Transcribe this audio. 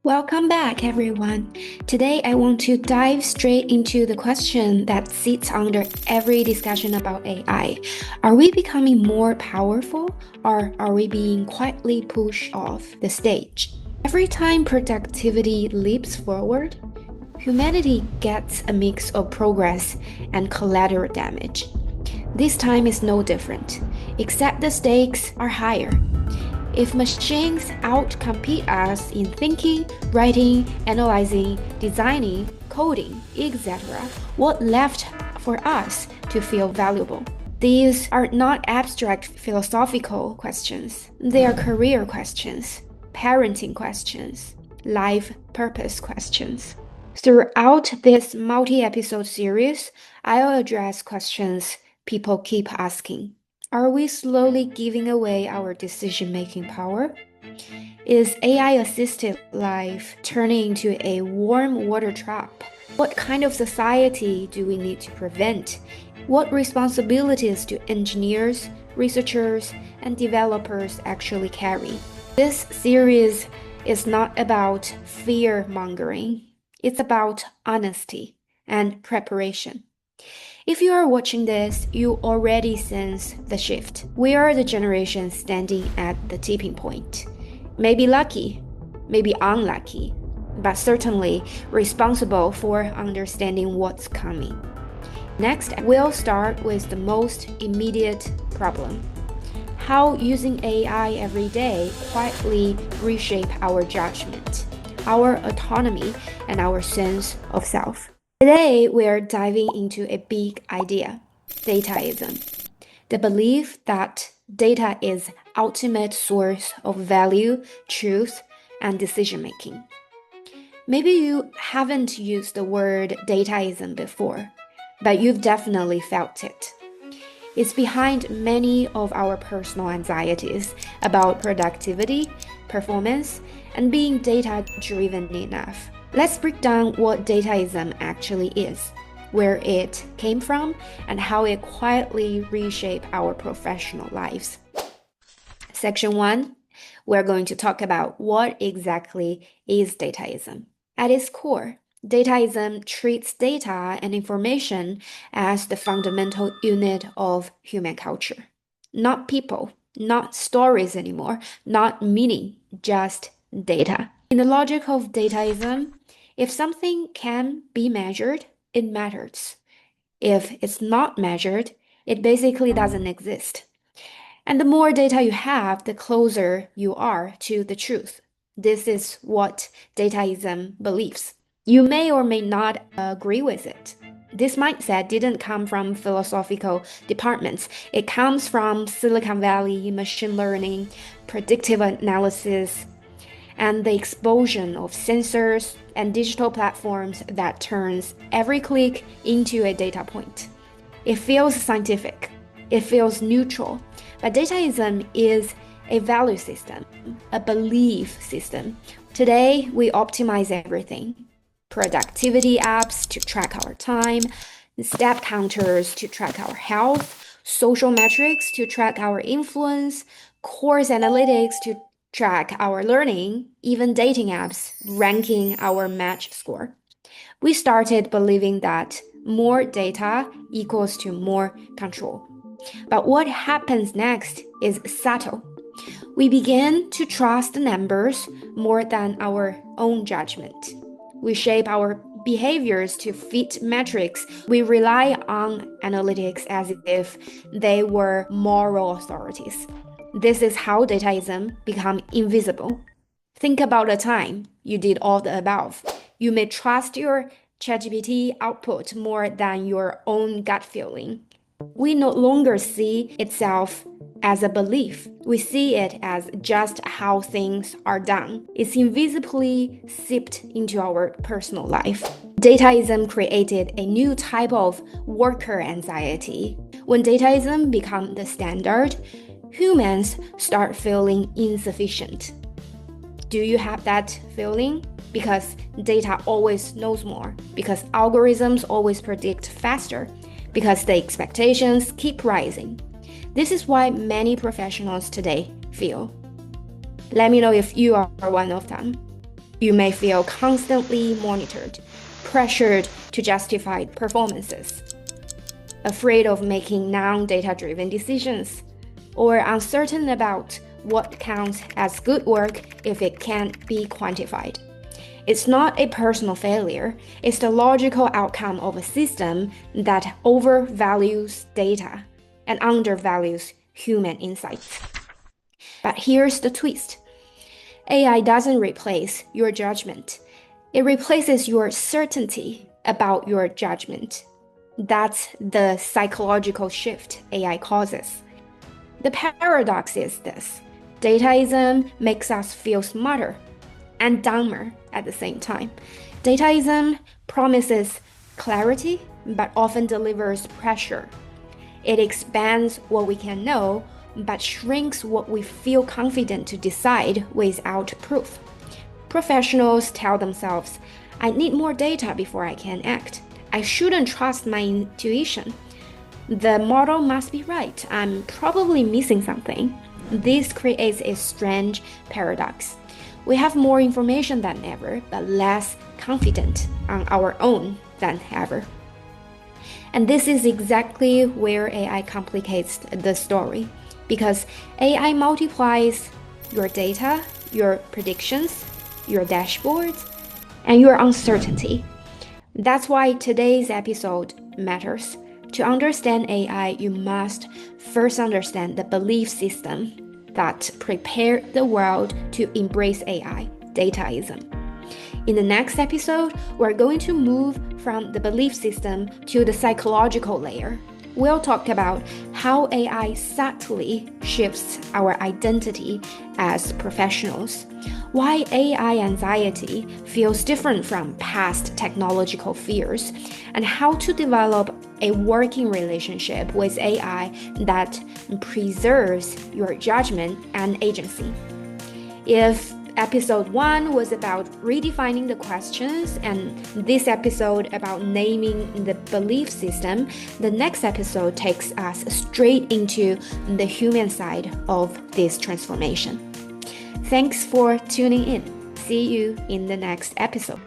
Welcome back, everyone. Today, I want to dive straight into the question that sits under every discussion about AI. Are we becoming more powerful, or are we being quietly pushed off the stage? Every time productivity leaps forward, humanity gets a mix of progress and collateral damage. This time is no different, except the stakes are higher. If machines outcompete us in thinking, writing, analyzing, designing, coding, etc., what left for us to feel valuable? These are not abstract philosophical questions. They are career questions, parenting questions, life purpose questions. Throughout this multi-episode series, I'll address questions people keep asking. Are we slowly giving away our decision-making power? Is AI-assisted life turning into a warm water trap? What kind of society do we need to prevent? What responsibilities do engineers, researchers, and developers actually carry? This series is not about fear-mongering. It's about honesty and preparation. If you are watching this, you already sense the shift. We are the generation standing at the tipping point. Maybe lucky, maybe unlucky, but certainly responsible for understanding what's coming. Next, we'll start with the most immediate problem. How using AI every day quietly reshape our judgment, our autonomy, and our sense of self. Today, we're diving into a big idea, dataism, the belief that data is ultimate source of value, truth, and decision-making. Maybe you haven't used the word dataism before, but you've definitely felt it. It's behind many of our personal anxieties about productivity, performance, and being data-driven enough. Let's break down what dataism actually is, where it came from, and how it quietly reshaped our professional lives. Section 1, we're going to talk about what exactly is dataism. At its core, dataism treats data and information as the fundamental unit of human culture. Not people, not stories anymore, not meaning, just data. In the logic of dataism, if something can be measured, it matters. If it's not measured, it basically doesn't exist. And the more data you have, the closer you are to the truth. This is what dataism believes. You may or may not agree with it. This mindset didn't come from philosophical departments. It comes from Silicon Valley, machine learning, predictive analysis, and the explosion of sensors and digital platforms that turns every click into a data point. It feels scientific. It feels neutral. But dataism is a value system, a belief system. Today, we optimize everything. Productivity apps to track our time, step counters to track our health, social metrics to track our influence, course analytics to track our learning, even dating apps ranking our match score. We started believing that more data equals to more control. But what happens next is subtle. We begin to trust the numbers more than our own judgment. We shape our behaviors to fit metrics. We rely on analytics as if they were moral authorities. This is how dataism becomes invisible. Think about a time you did all the above. You may trust your ChatGPT output more than your own gut feeling. We no longer see itself as a belief. We see it as just how things are done. It's invisibly seeped into our personal life. Dataism created a new type of worker anxiety. When dataism becomes the standard, humans start feeling insufficient. Do you have that feeling? Because data always knows more, because algorithms always predict faster, because the expectations keep rising. This is why many professionals today feel. Let me know if you are one of them. You may feel constantly monitored, pressured to justify performances, afraid of making non-data-driven decisions, or uncertain about what counts as good work if it can't be quantified. It's not a personal failure, it's the logical outcome of a system that overvalues data and undervalues human insights. But here's the twist. AI doesn't replace your judgment. It replaces your certainty about your judgment. That's the psychological shift AI causes. The paradox is this. Dataism makes us feel smarter and dumber at the same time. Dataism promises clarity, but often delivers pressure. It expands what we can know, but shrinks what we feel confident to decide without proof. Professionals tell themselves, I need more data before I can act. I shouldn't trust my intuition. The model must be right. I'm probably missing something. This creates a strange paradox. We have more information than ever, but less confident on our own than ever. And this is exactly where AI complicates the story, because AI multiplies your data, your predictions, your dashboards, and your uncertainty. That's why today's episode matters. To understand AI, you must first understand the belief system that prepared the world to embrace AI, Dataism. In the next episode, we're going to move from the belief system to the psychological layer. We'll talk about how AI subtly shifts our identity as professionals, why AI anxiety feels different from past technological fears, and how to develop a working relationship with AI that preserves your judgment and agency. If Episode 1 was about redefining the questions, and this episode about naming the belief system, the next episode takes us straight into the human side of this transformation. Thanks for tuning in. See you in the next episode.